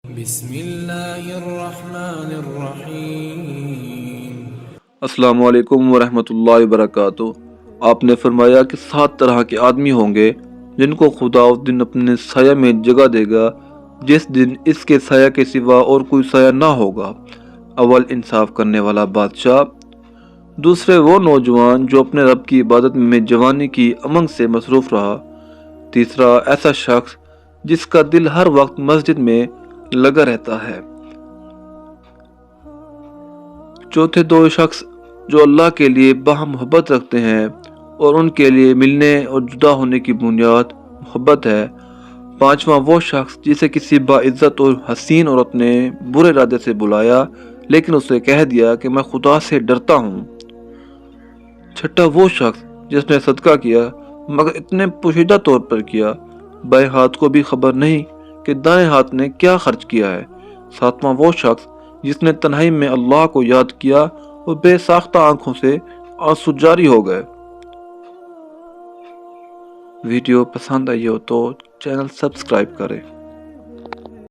بسم اللہ الرحمن الرحیم۔ السلام علیکم ورحمۃ اللہ وبرکاتہ۔ آپ نے فرمایا کہ 7 طرح کے آدمی ہوں گے جن کو خدا اس دن اپنے سایہ میں جگہ دے گا جس دن اس کے سایہ کے سوا اور کوئی سایہ نہ ہوگا۔ اول، انصاف کرنے والا بادشاہ۔ دوسرے، وہ نوجوان جو اپنے رب کی عبادت میں جوانی کی امنگ سے مصروف رہا۔ تیسرا، ایسا شخص جس کا دل ہر وقت مسجد میں لگا رہتا ہے۔ چوتھے، دو شخص جو اللہ کے لیے باہم محبت رکھتے ہیں اور ان کے لیے ملنے اور جدا ہونے کی بنیاد محبت ہے۔ پانچواں، وہ شخص جسے کسی باعزت اور حسین عورت نے برے ارادے سے بلایا لیکن اسے کہہ دیا کہ میں خدا سے ڈرتا ہوں۔ چھٹا، وہ شخص جس نے صدقہ کیا مگر اتنے پوشیدہ طور پر کیا بائیں ہاتھ کو بھی خبر نہیں کہ دائیں ہاتھ نے کیا خرچ کیا ہے۔ ساتواں، وہ شخص جس نے تنہائی میں اللہ کو یاد کیا اور بے ساختہ آنکھوں سے آنسو جاری ہو گئے۔ ویڈیو پسند آئی ہو تو چینل سبسکرائب کریں۔